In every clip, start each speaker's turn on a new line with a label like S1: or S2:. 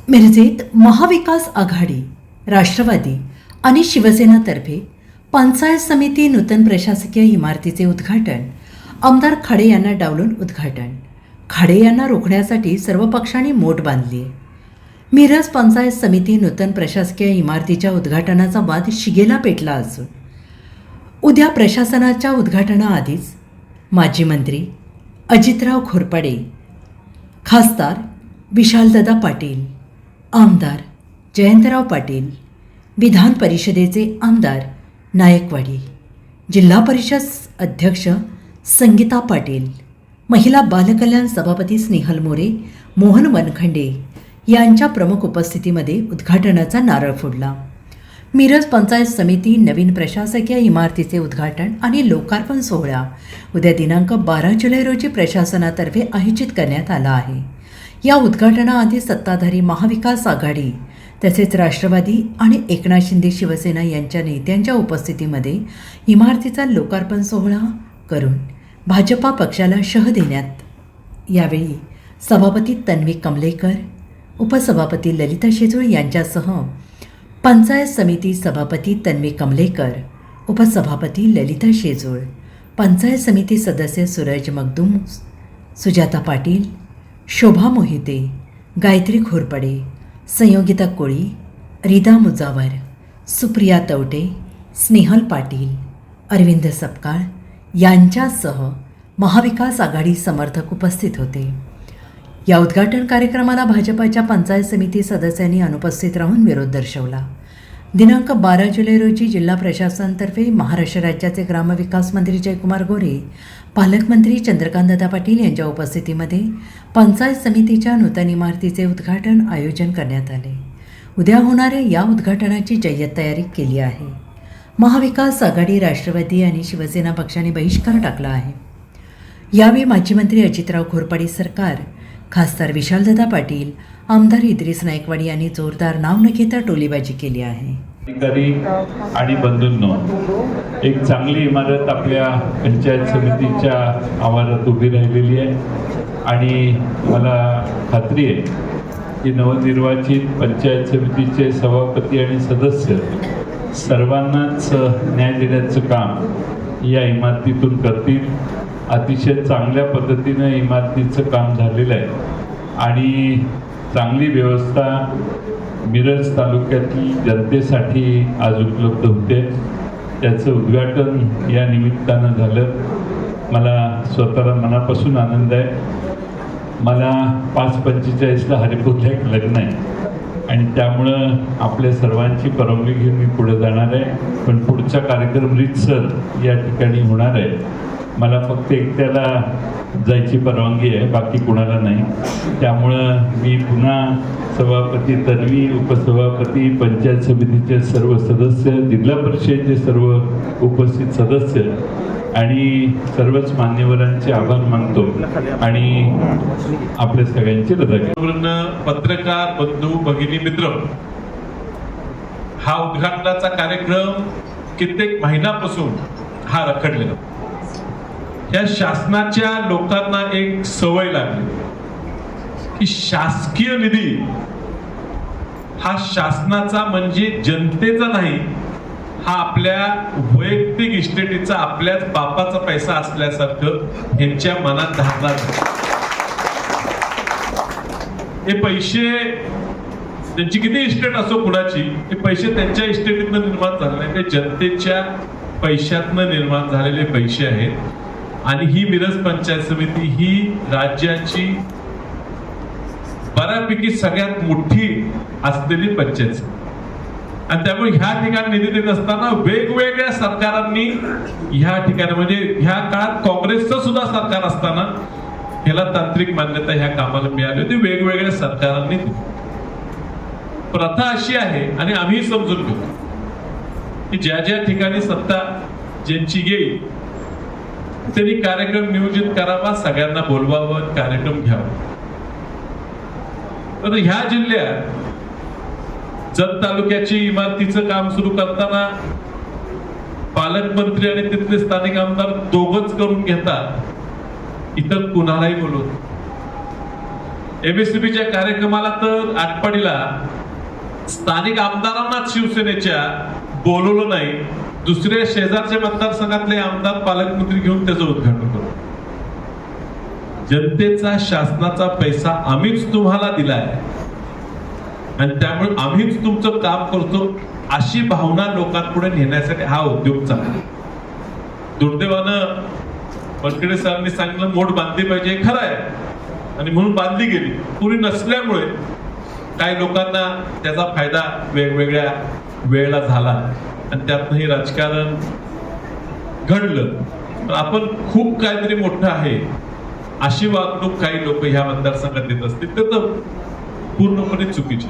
S1: मिरजेत महाविकास आघाडी, राष्ट्रवादी आणि शिवसेनातर्फे पंचायत समिती नूतन प्रशासकीय इमारतीचे उद्घाटन. आमदार खाडे यांना डावलून उद्घाटन. खाडे यांना रोखण्यासाठी सर्व पक्षांनी मोठ बांधली. मिरज पंचायत समिती नूतन प्रशासकीय इमारतीच्या उद्घाटनाचा वाद शिगेला पेटला असून उद्या प्रशासनाच्या उद्घाटनाआधीच माजी मंत्री अजितराव घोरपडे, खासदार विशालदादा पाटील, आमदार जयंतराव पाटील, विधान परिषदेचे आमदार नायकवाडी, जिल्हा परिषद अध्यक्ष संगीता पाटील, महिला बालकल्याण सभापती स्नेहल मोरे, मोहन वनखंडे यांच्या प्रमुख उपस्थितीमध्ये उद्घाटनाचा नारळ फोडला. मिरज पंचायत समिती नवीन प्रशासकीय इमारतीचे उद्घाटन आणि लोकार्पण सोहळा उद्या दिनांक 12 जुलै रोजी प्रशासनातर्फे आयोजित करण्यात आला आहे. या उद्घाटनाआधी सत्ताधारी महाविकास आघाडी तसेच राष्ट्रवादी आणि एकनाथ शिंदे शिवसेना यांच्या नेत्यांच्या उपस्थितीमध्ये इमारतीचा लोकार्पण सोहळा करून भाजपा पक्षाला शह देण्यात. यावेळी सभापती तन्वी कमलेकर, उपसभापती ललिता शेजूळ यांच्यासह पंचायत समिती सभापती तन्वी कमलेकर, उपसभापती ललिता शेजूळ, पंचायत समिती सदस्य सूरज मगदूम, सुजाता पाटील, शोभा मोहिते, गायत्री घोरपडे, संयोगिता कोळी, रिदा मुजावर, सुप्रिया तवटे, स्नेहल पाटील, अरविंद सपकाळ यांच्यासह महाविकास आघाडी समर्थक उपस्थित होते. या उद्घाटन कार्यक्रमाला भाजपाच्या पंचायत समिती सदस्यांनी अनुपस्थित राहून विरोध दर्शवला. दिनांक 12 जुलै रोजी जिल्हा प्रशासनातर्फे महाराष्ट्र राज्याचे ग्रामविकास मंत्री जयकुमार गोरे, पालकमंत्री चंद्रकांतदादा पाटील यांच्या उपस्थितीमध्ये पंचायत समितीच्या नूतन इमारतीचे उद्घाटन आयोजन करण्यात आले. उद्या होणाऱ्या या उद्घाटनाची जय्यत तयारी केली आहे. महाविकास आघाडी, राष्ट्रवादी आणि शिवसेना पक्षाने बहिष्कार टाकला आहे. यावेळी माजी मंत्री अजितराव घोरपडे सरकार, खासदार विशालदादा पाटील, आमदार इद्रिस नायकवाडी यांनी जोरदार नाव न घेता टोलीबाजी केली आहे.
S2: अधिकारी आणि बंधूंनो, एक चांगली इमारत आपल्या पंचायत समितीच्या आवारात उभी राहिलेली आहे आणि मला खात्री आहे की नवनिर्वाचित पंचायत समितीचे सभापती आणि सदस्य सर्वांनाच न्याय देण्याचं काम या इमारतीतून करतील. अतिशय चांगल्या पद्धतीनं इमारतीचं काम झालेलं आहे आणि चांगली व्यवस्था मिरज तालुक्यातील जनतेसाठी आज उपलब्ध होते. त्याचं उद्घाटन या निमित्तानं झालं. मला स्वतःला मनापासून आनंद आहे. मला 5:45ला हरिपूरला एक लग्न आहे आणि त्यामुळं आपल्या सर्वांची परवानगी घेऊन मी पुढे जाणार आहे. पण पुढचा कार्यक्रम रीतसर या ठिकाणी होणार आहे. मला फक्त एकट्याला जायची परवानगी आहे, बाकी कुणाला नाही. त्यामुळं मी पुन्हा सभापती तन्वी, उपसभापती, पंचायत समितीचे सर्व सदस्य, जिल्हा परिषदेचे सर्व उपस्थित सदस्य आणि सर्वच मान्यवरांचे आभार मानतो आणि आपल्या सगळ्यांची रजा घेतो.
S3: पत्रकार बंधू भगिनी मित्र, हा उद्घाटनाचा कार्यक्रम कित्येक महिन्यापासून हा रखडलेला. या शासनाच्या लोकांना एक सवय लागली की शासकीय निधी हा शासनाचा म्हणजे जनतेचा नाही, हा आपल्या वैयक्तिक इस्टेटीचा, आपल्याच बापाचा पैसा असल्यासारखं यांच्या मनात धारणा झाली. हे पैसे त्यांची किती इस्टेट असो कुणाची, हे पैसे त्यांच्या इस्टेटीतनं निर्माण झाले नाही, ते जनतेच्या पैशातनं निर्माण झालेले पैसे आहेत. आणि ही मिरज पंचायत समिती ही राज्याची बऱ्यापैकी सगळ्यात मोठी असलेली पंचायत समिती आणि त्यामुळे ह्या ठिकाणी निधी देत असताना वेगवेगळ्या सरकारांनी ह्या ठिकाणी, म्हणजे ह्या काळात काँग्रेसचं सुद्धा सरकार असताना ह्याला तांत्रिक मान्यता ह्या कामाला मिळाली होती. वेगवेगळ्या सरकारांनी दिली. प्रथा अशी आहे आणि आम्ही समजून घेतो की ज्या ज्या ठिकाणी सत्ता ज्यांची येईल त्यांनी कार्यक्रम नियोजित करावा, सगळ्यांना बोलवावं, कार्यक्रम घ्यावा. तर ह्या जिल्ह्यात जत तालुक्याची इमारतीचं काम सुरू करताना पालकमंत्री आणि तिथले स्थानिक आमदार दोघंच करून घेतात. इतर कुणालाही बोलवत एमएससीबीच्या कार्यक्रमाला तर आटपाडीला स्थानिक आमदारांनाच शिवसेनेच्या बोलवलं नाही, दुसऱ्या शेजारच्या मतदारसंघातले आमदार पालकमंत्री घेऊन त्याचं उद्घाटन करू. जनतेचा शासनाचा पैसा आम्हीच तुम्हाला दिलाय आणि त्यामुळे आम्हीच तुमचं काम करतो अशी भावना लोकांपुढे नेण्यासाठी हा उद्योग चालला. दुर्दैवानं बनखेडे सरांनी सांगितलं मोठ बांधली पाहिजे, हे खरं आहे आणि म्हणून बांधली गेली. पुरी नसल्यामुळे काही लोकांना त्याचा फायदा वेगवेगळ्या वेळेला झाला आणि त्यातनंही राजकारण घडलं. पण आपण खूप काहीतरी मोठं आहे अशी वागणूक काही लोक ह्या मतदारसंघात देत असतील तर पूर्णपणे चुकीची.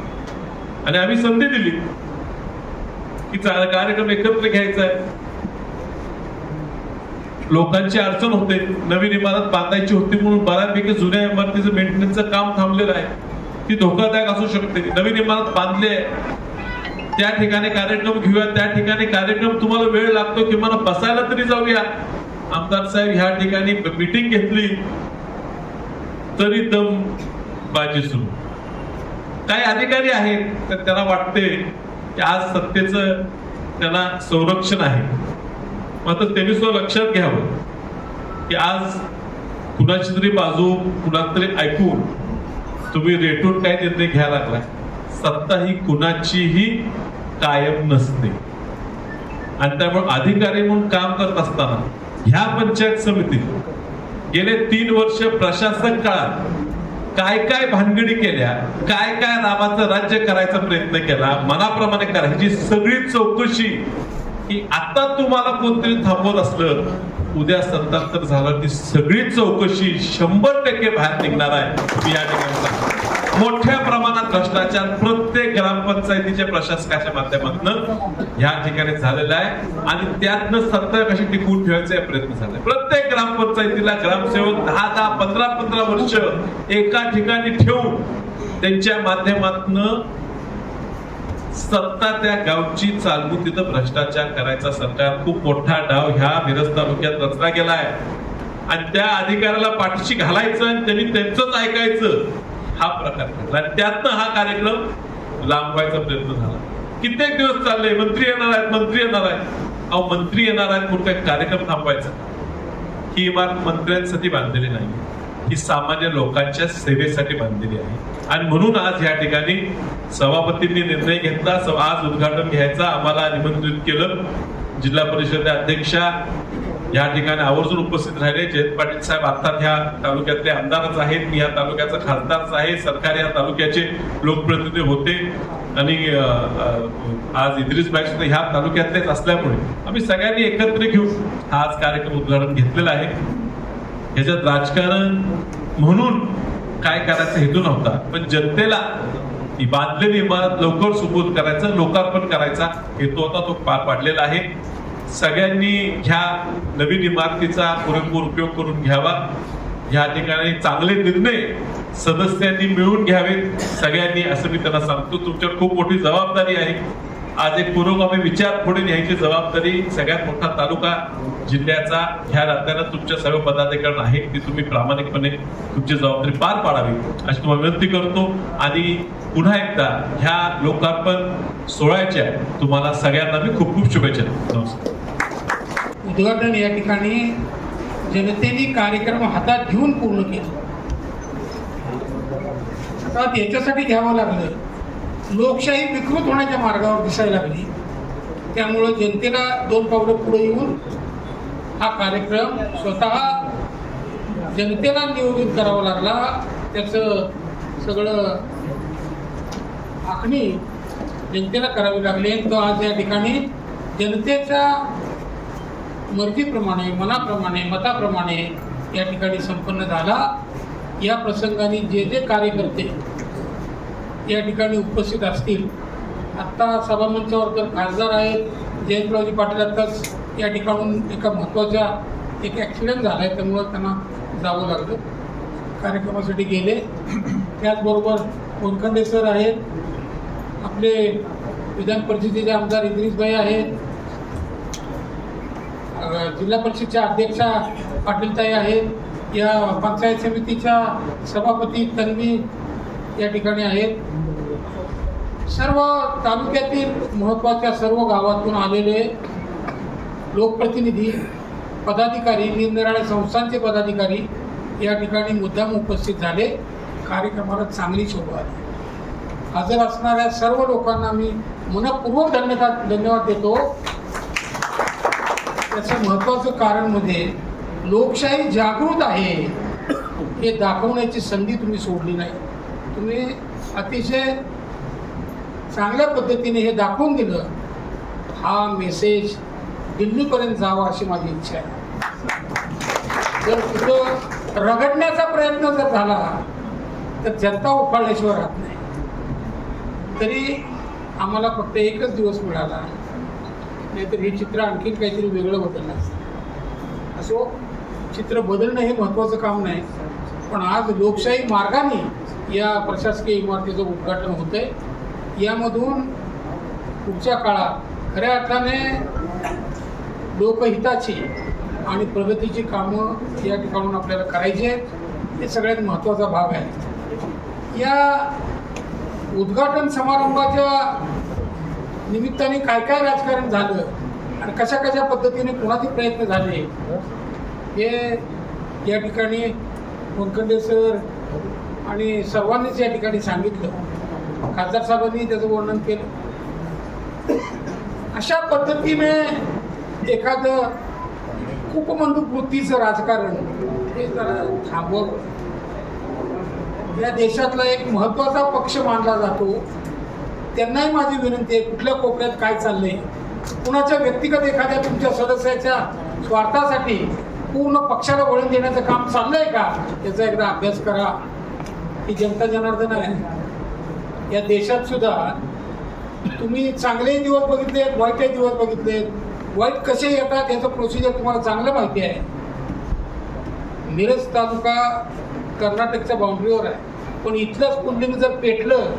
S3: आणि आम्ही संधी दिली की कार्यक्रम एकत्र घ्यायचा आहे. लोकांची अडचण होते, नवीन इमारत बांधायची होती म्हणून बऱ्यापैकी जुन्या इमारतीचं मेंटेनन्सचं काम थांबलेलं आहे, ती धोकादायक असू शकते. नवीन इमारत बांधली आहे, त्या ठिकाणी कार्यक्रम घेऊया, त्या ठिकाणी कार्यक्रम तुम्हाला वेळ लागतो किंवा बसायला तरी जाऊया. आमदार साहेब ह्या ठिकाणी मीटिंग घेतली तरी दम बाजी सुरू. काही अधिकारी आहेत तर त्यांना वाटते की आज सत्तेचं त्यांना संरक्षण आहे, मात्र त्यांनी सुद्धा लक्षात घ्यावं की आज कुणाची तरी बाजू कुणाला तरी ऐकून तुम्ही रेटून काय निर्णय घ्यायला लागलाय. सत्ता ही कुणाचीही कायम नसते आणि त्यामुळे अधिकारी म्हणून काम करत असताना ह्या पंचायत समितीत गेले 3 वर्ष प्रशासक काळात काय काय भानगडी केल्या, काय काय रामाचं राज्य करायचा प्रयत्न केला, मनाप्रमाणे करायची सगळी चौकशी की आता तुम्हाला कोणतरी थांबवत असलं, उद्या सत्तांतर झालं ती सगळी चौकशी 100% बाहेर निघणार आहे. मी या ठिकाणी मोठ्या प्रमाणात भ्रष्टाचार प्रत्येक ग्रामपंचायतीच्या प्रशासकाच्या माध्यमातून या ठिकाणी झालेला आहे आणि त्यातनं सत्ता कशी टिकवून ठेवायचा प्रयत्न झाला. प्रत्येक ग्रामपंचायतीला ग्रामसेवक 10-10, 15-15 वर्ष एका ठिकाणी ठेवून त्यांच्या माध्यमातून सत्ता त्या गावची चालवून तिथं भ्रष्टाचार करायचा सरकार खूप मोठा डाव ह्या मिरज तालुक्यात रचला गेलाय आणि त्या अधिकाऱ्याला पाठीशी घालायचं आणि त्यांनी त्यांचंच ऐकायचं हा प्रकार घडला आणि त्यातनं हा कार्यक्रम लांबवायचा प्रयत्न झाला. कित्येक दिवस चालले, मंत्री येणार आहेत, मंत्री येणार आहेत. अहो मंत्री येणार आहेत म्हणून काही कार्यक्रम थांबवायचा. ही इमारत मंत्र्यांसाठी बांधलेली नाही, ही सामान्य लोकांच्या सेवेसाठी बांधलेली आहे आणि म्हणून आज या ठिकाणी सभापतींनी निर्णय घेतला, आज उद्घाटन घ्यायचा आम्हाला निमंत्रित केलं. जिल्हा परिषद अध्यक्षा या ठिकाणी आवर्जून उपस्थित राहिले. जयंत पाटील साहेब अर्थात ह्या तालुक्यातले आमदारच आहेत, मी या तालुक्याचा खासदारच आहे, सरकार या तालुक्याचे लोकप्रतिनिधी होते आणि आज इद्रिस भाई सुद्धा ह्या तालुक्यातलेच असल्यामुळे आम्ही सगळ्यांनी एकत्र घेऊन हा आज कार्यक्रम उद्घाटन घेतलेला आहे. ह्याच्यात राजकारण म्हणून काय करायचा हेतू नव्हता, पण जनतेला ही बांधलेली इमारत लवकर सुपूर्द करायचं, लोकार्पण करायचा हेतू होता, तो पार पाडलेला आहे. सगळ्यांनी ह्या नवीन इमारतीचा पुरेपूर उपयोग करून घ्यावा. या ठिकाणी चांगले निर्णय सदस्यांनी मिळून घ्यावेत सगळ्यांनी, असं मी त्यांना सांगतो. तुमच्यावर खूप मोठी जबाबदारी आहे. आज एक पुरोगामी विचार पुढे न्यायची जबाबदारी सगळ्यात मोठा तालुका जिल्ह्याचा ह्या राज्याला तुमच्या सर्व पदाधिकारी आहेत, ती तुम्ही प्रामाणिकपणे तुमची जबाबदारी पार पाडावी अशी तुम्हाला विनंती करतो. आणि पुन्हा एकदा ह्या लोकार्पण सोहळ्याच्या तुम्हाला सगळ्यांना मी खूप खूप शुभेच्छा देतो. नमस्कार.
S4: उद्घाटन या ठिकाणी जनतेने कार्यक्रम हातात घेऊन पूर्ण केला. आता याच्यासाठी घ्यावं लागलं, लोकशाही विकृत होण्याच्या मार्गावर दिसायला लागली. त्यामुळं जनतेला 2 पावलं पुढे येऊन हा कार्यक्रम स्वतः जनतेला नियोजित करावा लागला. त्याचं सगळं आखणी जनतेला करावी लागली. तो आज या ठिकाणी जनतेच्या मर्जीप्रमाणे, मनाप्रमाणे, मताप्रमाणे या ठिकाणी संपन्न झाला. या प्रसंगाने जे जे कार्यकर्ते या ठिकाणी उपस्थित असतील, आत्ता सभामंचावर तर खासदार आहेत, जयंतरावजी पाटील आत्ताच या ठिकाणून एका महत्त्वाच्या एक ॲक्सिडेंट झाला आहे त्यामुळं त्यांना जावं लागलं, कार्यक्रमासाठी गेले. त्याचबरोबर कोनखंडे सर आहेत, आपले विधान परिषदेचे आमदार इद्रिसभाई आहेत, जिल्हा परिषदच्या अध्यक्षा पाटीलताई आहेत, या पंचायत समितीच्या सभापती तन्वी या ठिकाणी आहेत. सर्व तालुक्यातील महत्त्वाच्या सर्व गावातून आलेले लोकप्रतिनिधी, पदाधिकारी, निरनिराळ्या संस्थांचे पदाधिकारी या ठिकाणी मुद्दाम उपस्थित झाले. कार्यक्रमाला चांगली शोभा आली. हजर असणाऱ्या सर्व लोकांना मी मनपूर्वक धन्यवाद देतो. त्याचं महत्त्वाचं कारण म्हणजे लोकशाही जागृत आहे हे दाखवण्याची संधी तुम्ही सोडली नाही. तुम्ही अतिशय चांगल्या पद्धतीने हे दाखवून दिलं. हा मेसेज दिल्लीपर्यंत जावा अशी माझी इच्छा आहे. जर कुठं रगडण्याचा प्रयत्न जर झाला तर जनता उफाळल्याशिवाय राहत नाही. तरी आम्हाला फक्त एकच दिवस मिळाला, नाहीतर हे चित्र आणखीन काहीतरी वेगळं बदललं असतं. असो, चित्र बदलणं हे महत्त्वाचं काम नाही, पण आज लोकशाही मार्गाने या प्रशासकीय इमारतीचं उद्घाटन होतं आहे. यामधून पुढच्या काळात खऱ्या अर्थाने लोकहिताची आणि प्रगतीची कामं या ठिकाणून आपल्याला करायची आहेत. हे सगळ्यात महत्त्वाचा भाग आहे. या उद्घाटन समारंभाच्या निमित्ताने काय काय राजकारण झालं आणि कशा कशा पद्धतीने कोणाचे प्रयत्न झाले हे या ठिकाणी वनखंडे सर आणि सर्वांनीच या ठिकाणी सांगितलं. खासदार साहेबांनी त्याचं वर्णन केलं. अशा पद्धतीने एखादं कूपमंडूक वृत्तीचं राजकारण हे जरा थांबवं. या देशातला एक महत्त्वाचा पक्ष मानला जातो. त्यांनाही माझी विनंती आहे, कुठल्या कोपऱ्यात काय चाललंय, कुणाच्या व्यक्तिगत एखाद्या तुमच्या सदस्याच्या स्वार्थासाठी पूर्ण पक्षाला वळण देण्याचं काम चाललंय का याचा एकदा अभ्यास करा. ही जनता जनार्दन आहे. या देशात सुद्धा तुम्ही चांगलेही दिवस बघितलेत, वाईटही दिवस बघितलेत. वाईट कसे येतात याचं प्रोसिजर तुम्हाला चांगलं माहिती आहे. मिरज तालुका कर्नाटकच्या बाउंड्रीवर आहे, पण इथलंच पुंडलिंग जर पेटलं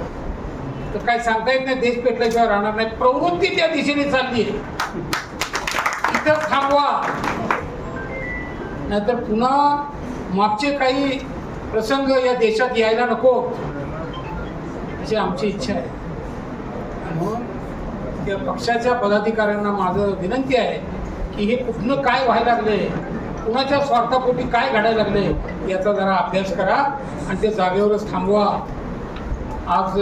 S4: तर काय सांगता येत नाही. देश पेटल्याशिवाय राहणार नाही. प्रवृत्ती त्या दिशेने चालली आहे. इथं थांबवा, नाहीतर पुन्हा मागचे काही प्रसंग या देशात यायला नको अशी आमची इच्छा आहे. म्हणून त्या पक्षाच्या पदाधिकाऱ्यांना माझं विनंती आहे की हे कुठनं काय व्हायला लागले, कुणाच्या स्वार्थापोटी काय घडायला लागले याचा जरा अभ्यास करा आणि ते जागेवरच थांबवा. आज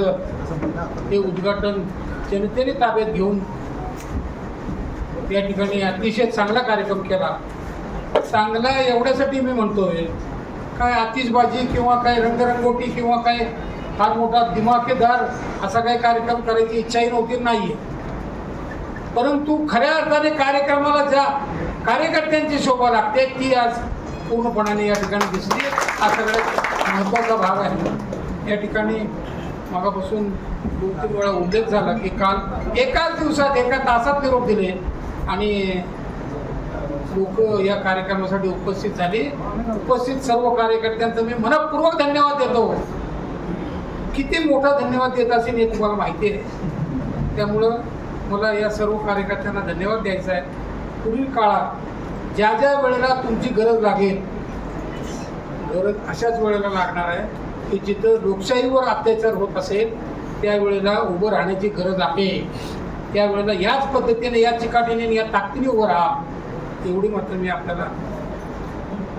S4: हे उद्घाटन जनतेने ताब्यात घेऊन या ठिकाणी अतिशय चांगला कार्यक्रम केला. चांगला एवढ्यासाठी मी म्हणतोय, काय आतिषबाजी किंवा काय रंगरंगोटी किंवा काय फार मोठा दिमाखेदार असा काही कार्यक्रम करायची इच्छाही नव्हती, नाही आहे. परंतु खऱ्या अर्थाने कार्यक्रमाला ज्या कार्यकर्त्यांची शोभा लागते ती आज पूर्णपणाने या ठिकाणी दिसली. हा सगळ्यात महत्त्वाचा भाग आहे. या ठिकाणी मागापासून 2-3 वेळा उल्लेख झाला की काल एकाच दिवसात एका तासात निरोप दिले आणि लोक या कार्यक्रमासाठी उपस्थित झाले. उपस्थित सर्व कार्यकर्त्यांचं मी मनपूर्वक धन्यवाद देतो. किती मोठा धन्यवाद देत असेल हे तुम्हाला माहिती आहे. त्यामुळं मला या सर्व कार्यकर्त्यांना धन्यवाद द्यायचा आहे. पुढील काळात ज्या ज्या वेळेला तुमची गरज लागेल, गरज अशाच वेळेला लागणार आहे की जिथं लोकशाहीवर अत्याचार होत असेल त्यावेळेला उभं राहण्याची गरज आहे. त्यावेळेला याच पद्धतीने, या चिकाटीने, या ताकदीने उभं राहा एवढी मात्र मी आपल्याला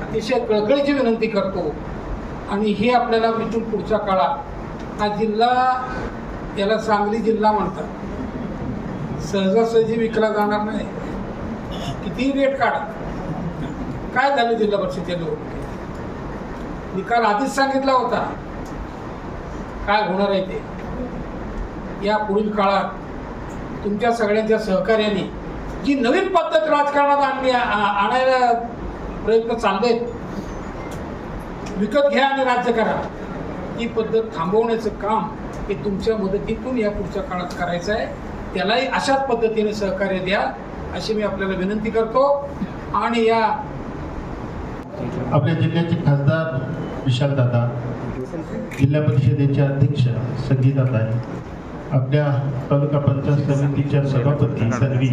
S4: अतिशय कळकळीची विनंती करतो. आणि हे आपल्याला इथून पुढच्या काळात हा जिल्हा, याला सांगली जिल्हा म्हणतात, सहजासहजी विकला जाणार नाही. कितीही रेट काढा. काय झालं जिल्हा परिषदेच्या निवडणुकीत? निकाल आधीच सांगितला होता काय होणार आहे ते. या पुढील काळात तुमच्या सगळ्यांच्या सहकार्याने जी नवीन पद्धत राजकारणात आणायला प्रयत्न चाललेत, विकत घ्या आणि राज्य करा, ही पद्धत थांबवण्याचं काम हे तुमच्या मदतीतून या पुढच्या काळात करायचं आहे. त्यालाही अशाच पद्धतीने सहकार्य द्या अशी मी आपल्याला विनंती करतो. आणि या
S5: आपल्या जिल्ह्याचे खासदार विशालदादा, जिल्हा परिषदेचे अध्यक्ष संगीताताई, आपल्या तालुका पंचायत समितीच्या सभापती तन्वी,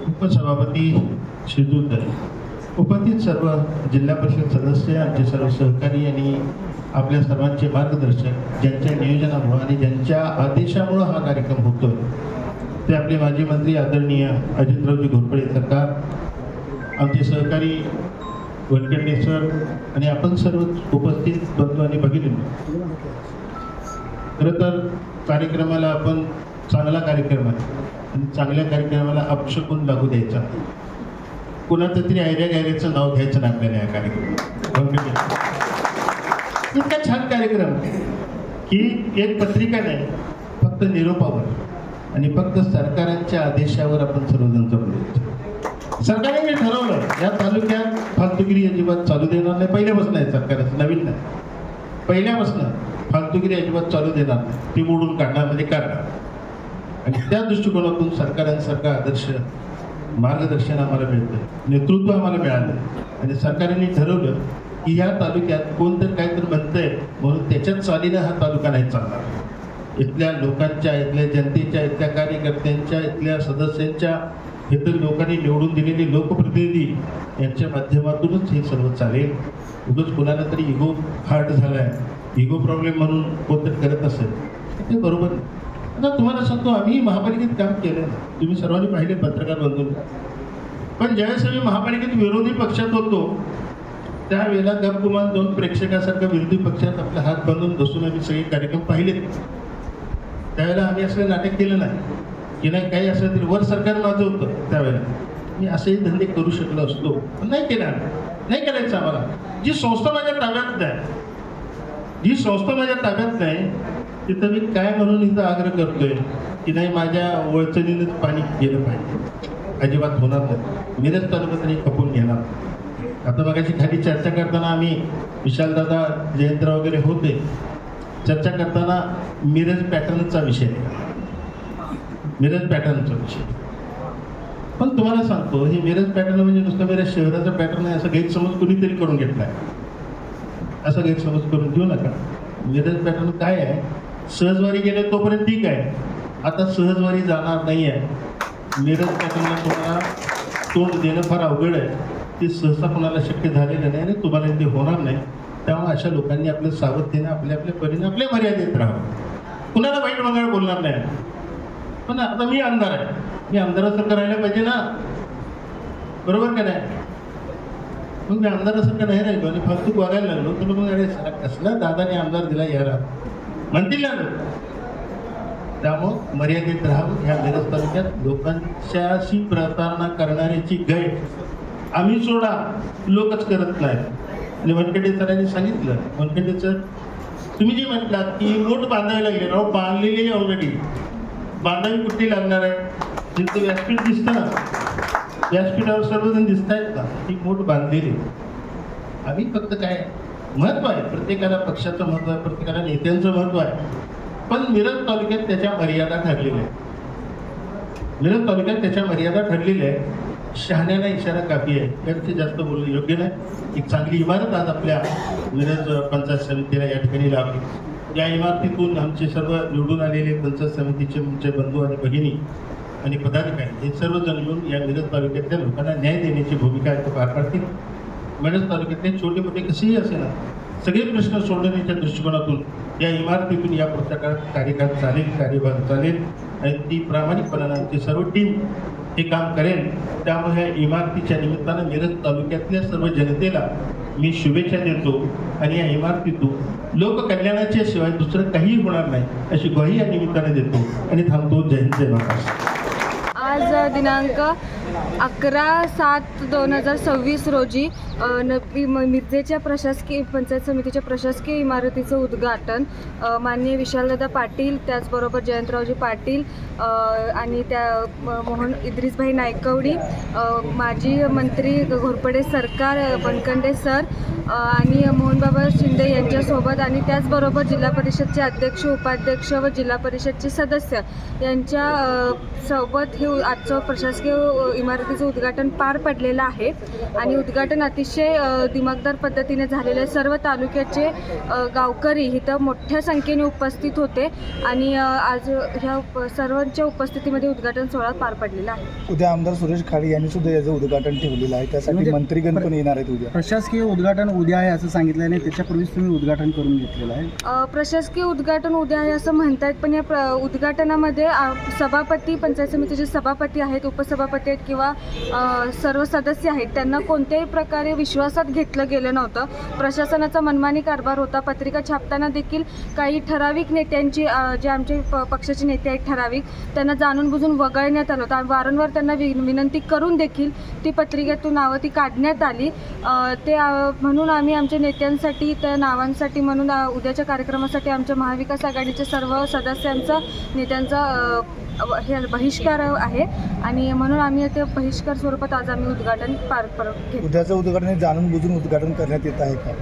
S5: उपसभापती शिजूलताई, उपस्थित सर्व जिल्हा परिषद सदस्य, आमचे सर्व सहकारी आणि आपल्या सर्वांचे मार्गदर्शक, ज्यांच्या नियोजनामुळं आणि ज्यांच्या आदेशामुळं हा कार्यक्रम होतोय, ते आपले माजी मंत्री आदरणीय अजितरावजी घोरपडे सरकार, आमचे सहकारी वनखेडे सर आणि आपण सर्व उपस्थित बंधू आणि भगिनींनो. खरं तर कार्यक्रमाला आपण चांगला कार्यक्रम आहे आणि चांगल्या कार्यक्रमाला अपशकून लागू द्यायचा नाही. कुणाचं तरी आयऱ्या गायऱ्याचं नाव घ्यायचं नाही आपल्याला या कार्यक्रमात. इतका छान कार्यक्रम की एक पत्रिका नाही, फक्त निरोपावर आणि फक्त सरकारांच्या आदेशावर आपण सर्वजण जमलो. सरकारने ठरवलं या तालुक्यात फालतुगिरी अजिबात चालू देणार नाही. पहिल्यापासून आहे सरकारचं, नवीन नाही, पहिल्यापासून फालतुगिरी अजिबात चालू देणार नाही, ती मोडून काढणार म्हणजे काढणार. आणि त्या दृष्टिकोनातून सरकारांसारखा आदर्श मार्गदर्शन आम्हाला मिळतं, नेतृत्व आम्हाला मिळालं आणि सरकारने ठरवलं की या तालुक्यात कोणतरी काहीतरी म्हणतंय म्हणून त्याच्याच चालीनं हा तालुका नाही चालणार. इथल्या लोकांच्या, इथल्या जनतेच्या, इथल्या कार्यकर्त्यांच्या, इथल्या सदस्यांच्या, इतर लोकांनी निवडून दिलेले लोकप्रतिनिधी यांच्या माध्यमातूनच हे सर्व चालेल. उगाच कोणाला तरी इगो हार्ट झाला आहे, इगो प्रॉब्लेम म्हणून कोणतरी करत असेल ते बरोबर नाही. आता तुम्हाला सांगतो, आम्ही महापालिकेत काम केलं, तुम्ही सर्वांनी पाहिले पत्रकार बंधून. पण ज्यावेळेस आम्ही महापालिकेत विरोधी पक्षात होतो त्यावेळेला गपगुमान दोन प्रेक्षकासारखं विरोधी पक्षात आपला हात बांधून बसून आम्ही सगळे कार्यक्रम पाहिलेत. त्यावेळेला आम्ही असं नाटक केलं नाही की नाही काही असं तरी वर सरकार माझं होतं. त्यावेळेला मी असेही धंदे करू शकलो असतो, पण नाही केलं, नाही करायचं आम्हाला. जी संस्था माझ्या ताब्यात नाही, जी संस्था माझ्या ताब्यात नाही तिथं मी काय म्हणून इथं आग्रह करतोय की नाही माझ्या वळचणीनं पाणी गेलं पाहिजे. अजिबात होणार नाही. मिरज तालुक्यात खपून घेणार. आता मगाशी खाली चर्चा करताना आम्ही विशालदादा जयंतराव वगैरे होते, चर्चा करताना मिरज पॅटर्नचा विषय, मिरज पॅटर्नचा विषय. पण तुम्हाला सांगतो, ही मिरज पॅटर्न म्हणजे नुसतं मिरज शहराचा पॅटर्न आहे असं गैरसमज कुणीतरी करून घेतलाय. असं गैरसमज करून घेऊ नका. मिरज पॅटर्न काय आहे, सहजवारी गेले तोपर्यंत ठीक आहे, आता सहजवारी जाणार नाही आहे. मिरज पॅटर्नला तुम्हाला तोंड देणं फार अवघड आहे, ते सहसा कोणाला शक्य झालेलं नाही आणि तुम्हाला ते होणार नाही. त्यामुळे अशा लोकांनी आपलं सावधतेनं आपल्या आपल्या परीने आपल्या मर्यादेत राहावं. कुणाला वाईट वगैरे बोलणार नाही. पण आता मी आमदार आहे, मी आमदारासारखं राहायला पाहिजे ना, बरोबर का नाही? मग मी आमदारासारखं नाही राहिलो आणि फालतू वागायला लागलो तर मग अरे कसला दादाने आमदार दिला याला म्हणतील ना. त्यामुळं मर्यादेत राहावं. ह्या मिरज तालुक्यात लोकांच्याशी प्रतारणा करणाऱ्याची गैर आम्ही सोडा, लोकच करत नाही. आणि वनखेडे सरांनी सांगितलं, वनखेडे सर तुम्ही जे म्हटलात की मोठ बांधावी लागली, राव बांधलेली आहे ऑलरेडी, बांधावी कुठली लागणार आहे. जिथं व्यासपीठ दिसतं ना, व्यासपीठावर सर्वजण दिसत आहेत ना, ती मोठ बांधलेली. आम्ही फक्त काय महत्त्व आहे, प्रत्येकाला पक्षाचं महत्त्व आहे, प्रत्येकाला नेत्यांचं महत्त्व आहे. पण मिरज तालुक्यात त्याच्या मर्यादा ठरलेल्या आहेत. मिरज तालुक्यात त्याच्या मर्यादा ठरलेल्या आहेत. शहाण्याला इशारा काफी आहे, त्यापेक्षा जास्त बोलणं योग्य नाही. एक चांगली इमारत आज आपल्या मिरज पंचायत समितीला या ठिकाणी लावली. या इमारतीतून आमचे सर्व निवडून आलेले पंचायत समितीचे आमचे बंधू आणि भगिनी आणि पदाधिकारी हे सर्वजण मिळून या मिरज तालुक्यातल्या लोकांना न्याय देण्याची भूमिका इथं पार पाडतील. मिरज तालुक्यातले छोटे मोठे कसेही असे ना, सगळे प्रश्न सोडवण्याच्या दृष्टिकोनातून या इमारतीतून या पुढच्या काळात कार्यकाळ चालेल, कार्यभाग चालेल आणि ती प्रामाणिकपणानं आमची सर्व टीम हे काम करेल. त्यामुळे ह्या इमारतीच्या निमित्तानं मिरज तालुक्यातल्या सर्व जनतेला मी शुभेच्छा देतो आणि या इमारतीतून लोककल्याणाच्या शिवाय दुसरं काहीही होणार नाही अशी ग्वाही या निमित्ताने देतो आणि थांबतो. जय हिंद, जय महाराष्ट्र.
S6: आज दिनांक 11/7/2026 रोजी मिरजेच्या प्रशासकीय पंचायत समितीच्या प्रशासकीय इमारतीचं उद्घाटन माननीय विशालदादा पाटील, त्याचबरोबर जयंतरावजी पाटील आणि त्या इद्रिसभाई नायकवडी, माजी मंत्री घोरपडे सरकार, बनखंडे सर आणि मोहनबाबा शिंदे यांच्यासोबत आणि त्याचबरोबर जिल्हा परिषदचे अध्यक्ष, उपाध्यक्ष व जिल्हा परिषदचे सदस्य यांच्या सोबत हे आजचं प्रशासकीय इमारतीचं उद्घाटन पार पडलेलं आहे आणि उद्घाटन अतिशय दिमागदार पद्धतीने झालेलं आहे. सर्व तालुक्याचे गावकरी इथं मोठ्या संख्येने उपस्थित होते आणि आज ह्या सर्वांच्या उपस्थितीमध्ये उद्घाटन सोहळा पार पडलेला आहे.
S7: उद्या आमदार सुरेश खाडे यांनी सुद्धा याचं उद्घाटन ठेवलेलं आहे. त्यासाठी
S8: म्हणजे
S7: मंत्रीगण पण येणार आहेत उद्या.
S8: प्रशासकीय उद्घाटन उद्या आहे असं सांगितलं आहे, त्याच्यापूर्वीच तुम्ही उद्घाटन करून घेतलेलं आहे.
S6: प्रशासकीय उद्घाटन उद्या आहे असं म्हणतायत, पण या उद्घाटनामध्ये सभापती, पंचायत समितीचे सभापती आहेत, उपसभापती आहेत किंवा सर्व सदस्य आहेत, त्यांना कोणत्याही प्रकारे विश्वासात घेतलं गेलं नव्हतं. प्रशासनाचा मनमानी कारभार होता. पत्रिका छापताना देखील काही ठराविक नेत्यांची, जे आमचे पक्षाचे नेते आहेत ठराविक, त्यांना जाणून बुजून वगळण्यात आलं होतं. वारंवार त्यांना विनंती करून देखील ती पत्रिकेतून नावं ती काढण्यात आली. म्हणून आम्ही आमच्या नेत्यांसाठी, त्या नावांसाठी म्हणून उद्याच्या कार्यक्रमासाठी आमच्या महाविकास आघाडीच्या सर्व सदस्यांचा, नेत्यांचा हे बहिष्कार आहे आणि म्हणून आम्ही ते बहिष्कार स्वरूपात आज आम्ही उद्घाटन पार घेतो.
S7: उद्याचं उद्घाटन हे जाणून बुजून उद्घाटन करण्यात येत आहे का?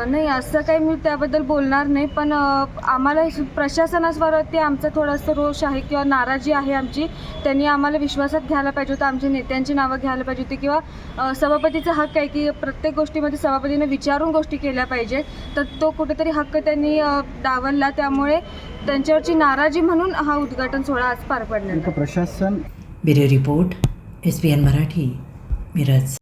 S6: नाही, असं काही मी त्याबद्दल बोलणार नाही, पण आम्हाला प्रशासनावरती आमचा थोडासा रोष आहे किंवा नाराजी आहे आमची. त्यांनी आम्हाला विश्वासात घ्यायला पाहिजे होतं, आमच्या नेत्यांची नावं घ्यायला पाहिजे होती किंवा सभापतीचा हक्क आहे की प्रत्येक गोष्टीमध्ये सभापतीने विचारून गोष्टी केल्या पाहिजे, तर तो कुठेतरी हक्क त्यांनी डावलला. त्यामुळे त्यांच्यावरची नाराजी म्हणून हा उद्घाटन सोहळा आज पार पडला.
S8: प्रशासन
S1: bureau report, SBN Marathi, Miraj.